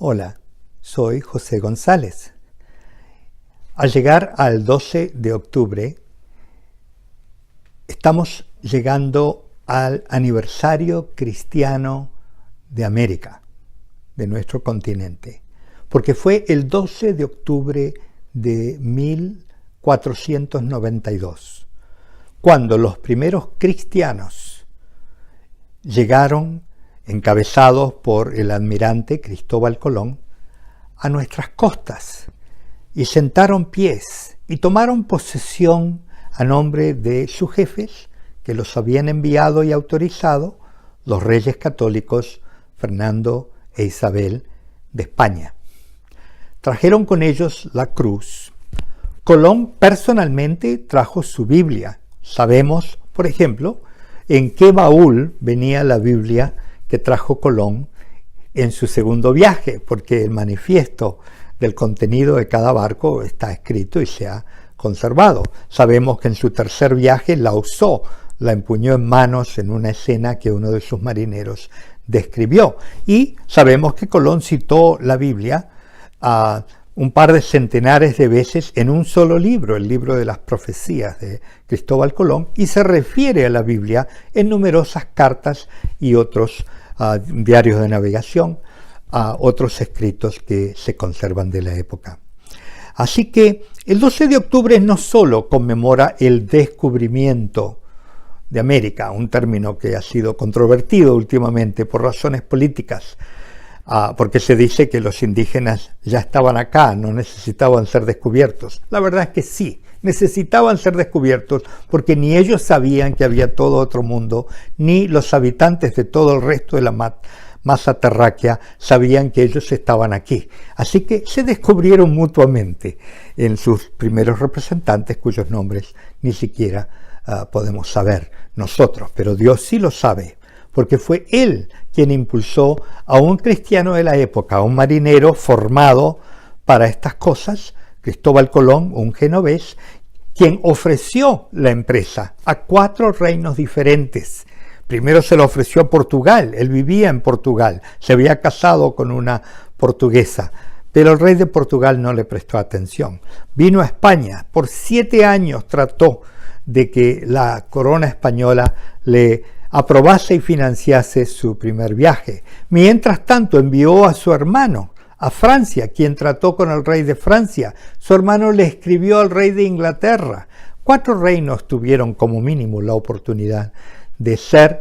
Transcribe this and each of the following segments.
Hola, soy José González. Al llegar al 12 de octubre, estamos llegando al aniversario cristiano de América, de nuestro continente, porque fue el 12 de octubre de 1492, cuando los primeros cristianos llegaron, encabezados por el almirante Cristóbal Colón, a nuestras costas y sentaron pies y tomaron posesión a nombre de sus jefes que los habían enviado y autorizado, los reyes católicos Fernando e Isabel de España. Trajeron con ellos la cruz. Colón personalmente trajo su Biblia. Sabemos, por ejemplo, en qué baúl venía la Biblia que trajo Colón en su segundo viaje, porque el manifiesto del contenido de cada barco está escrito y se ha conservado. Sabemos que en su tercer viaje la usó, la empuñó en manos en una escena que uno de sus marineros describió. Y sabemos que Colón citó la Biblia a un par de centenares de veces en un solo libro, el libro de las profecías de Cristóbal Colón, y se refiere a la Biblia en numerosas cartas y otros diarios de navegación, a otros escritos que se conservan de la época. Así que el 12 de octubre no solo conmemora el descubrimiento de América, un término que ha sido controvertido últimamente por razones políticas, porque se dice que los indígenas ya estaban acá, no necesitaban ser descubiertos. La verdad es que sí, necesitaban ser descubiertos porque ni ellos sabían que había todo otro mundo, ni los habitantes de todo el resto de la masa terráquea sabían que ellos estaban aquí. Así que se descubrieron mutuamente en sus primeros representantes, cuyos nombres ni siquiera podemos saber nosotros, pero Dios sí lo sabe, porque fue Él quien impulsó a un cristiano de la época, a un marinero formado para estas cosas, Cristóbal Colón, un genovés, quien ofreció la empresa a 4 reinos diferentes. Primero se lo ofreció a Portugal, él vivía en Portugal, se había casado con una portuguesa, pero el rey de Portugal no le prestó atención. Vino a España, por 7 años trató de que la corona española le aprobase y financiase su primer viaje. Mientras tanto envió a su hermano a Francia, quien trató con el rey de Francia. Su hermano le escribió al rey de Inglaterra. 4 reinos tuvieron como mínimo la oportunidad de ser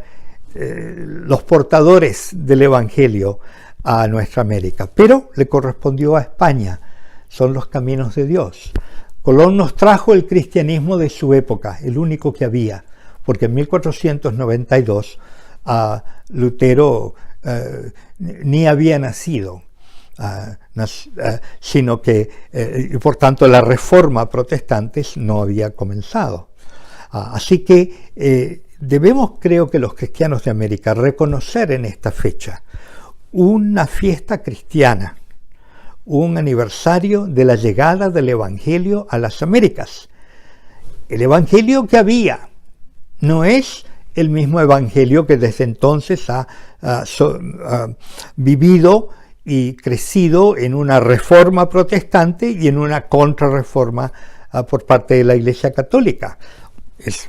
los portadores del Evangelio a nuestra América, pero le correspondió a España. Son los caminos de Dios. Colón nos trajo el cristianismo de su época, el único que había, porque en 1492 Lutero ni había nacido, sino que, por tanto, la reforma protestante no había comenzado. Así que debemos, creo que los cristianos de América, reconocer en esta fecha una fiesta cristiana, un aniversario de la llegada del Evangelio a las Américas. El Evangelio que había no es el mismo Evangelio que desde entonces ha vivido y crecido en una reforma protestante y en una contrarreforma por parte de la Iglesia Católica.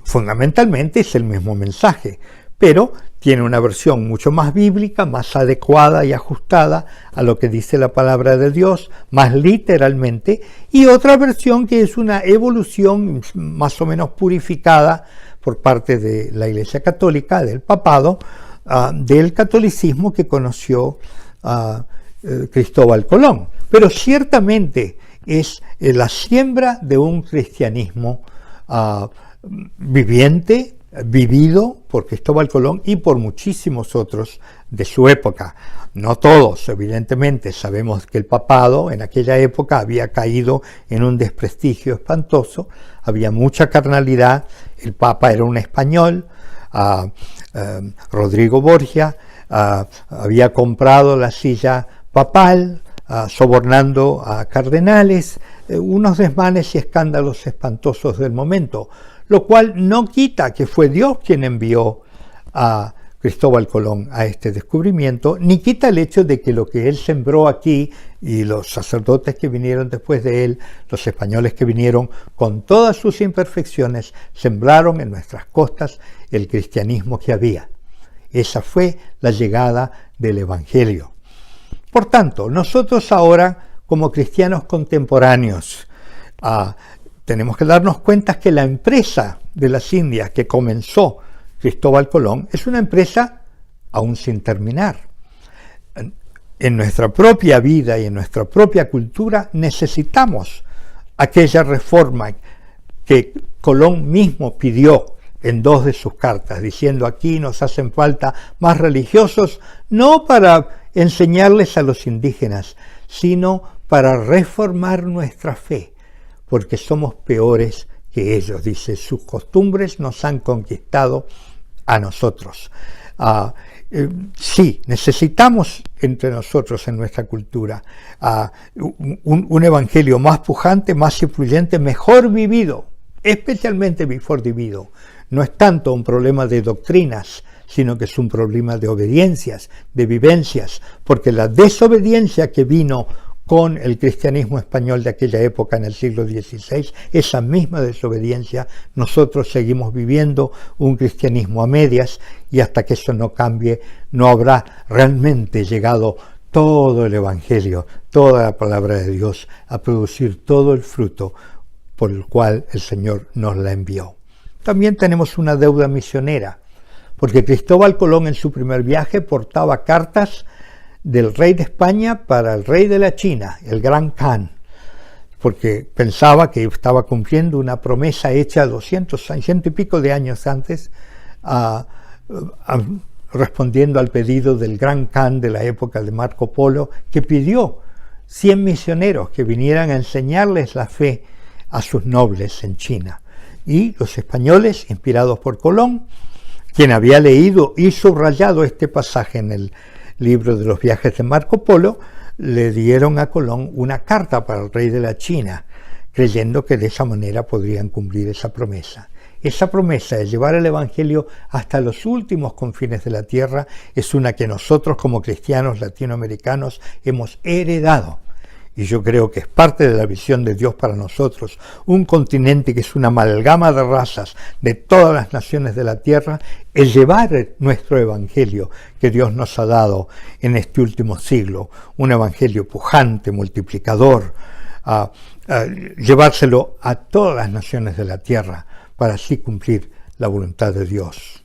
Fundamentalmente es el mismo mensaje, pero tiene una versión mucho más bíblica, más adecuada y ajustada a lo que dice la palabra de Dios, más literalmente, y otra versión que es una evolución más o menos purificada por parte de la Iglesia Católica, del papado, del catolicismo que conoció Cristóbal Colón. Pero ciertamente es la siembra de un cristianismo viviente, vivido por Cristóbal Colón y por muchísimos otros de su época. No todos, evidentemente. Sabemos que el papado en aquella época había caído en un desprestigio espantoso, había mucha carnalidad. El papa era un español, Rodrigo Borgia, había comprado la silla papal, sobornando a cardenales, unos desmanes y escándalos espantosos del momento, lo cual no quita que fue Dios quien envió a Cristóbal Colón a este descubrimiento, ni quita el hecho de que lo que él sembró aquí y los sacerdotes que vinieron después de él, los españoles que vinieron con todas sus imperfecciones, sembraron en nuestras costas el cristianismo que había. Esa fue la llegada del Evangelio. Por tanto, nosotros ahora, como cristianos contemporáneos, tenemos que darnos cuenta que la empresa de las Indias que comenzó Cristóbal Colón es una empresa aún sin terminar. En nuestra propia vida y en nuestra propia cultura necesitamos aquella reforma que Colón mismo pidió en 2 de sus cartas, diciendo: aquí nos hacen falta más religiosos, no para enseñarles a los indígenas, sino para reformar nuestra fe, porque somos peores que ellos, dice, sus costumbres nos han conquistado a nosotros. Sí, necesitamos entre nosotros en nuestra cultura un evangelio más pujante, más influyente, mejor vivido, especialmente mejor vivido. No es tanto un problema de doctrinas, sino que es un problema de obediencias, de vivencias, porque la desobediencia que vino con el cristianismo español de aquella época en el siglo XVI, esa misma desobediencia, nosotros seguimos viviendo un cristianismo a medias, y hasta que eso no cambie, no habrá realmente llegado todo el Evangelio, toda la palabra de Dios, a producir todo el fruto por el cual el Señor nos la envió. También tenemos una deuda misionera, porque Cristóbal Colón en su primer viaje portaba cartas del rey de España para el rey de la China, el Gran Khan, porque pensaba que estaba cumpliendo una promesa hecha 200 y pico de años antes, respondiendo al pedido del Gran Khan de la época de Marco Polo, que pidió 100 misioneros que vinieran a enseñarles la fe a sus nobles en China. Y los españoles, inspirados por Colón, quien había leído y subrayado este pasaje en el libro de los viajes de Marco Polo, le dieron a Colón una carta para el rey de la China, creyendo que de esa manera podrían cumplir esa promesa. Esa promesa de llevar el Evangelio hasta los últimos confines de la tierra es una que nosotros como cristianos latinoamericanos hemos heredado. Y yo creo que es parte de la visión de Dios para nosotros, un continente que es una amalgama de razas de todas las naciones de la tierra, el llevar nuestro evangelio que Dios nos ha dado en este último siglo, un evangelio pujante, multiplicador, llevárselo a todas las naciones de la tierra para así cumplir la voluntad de Dios.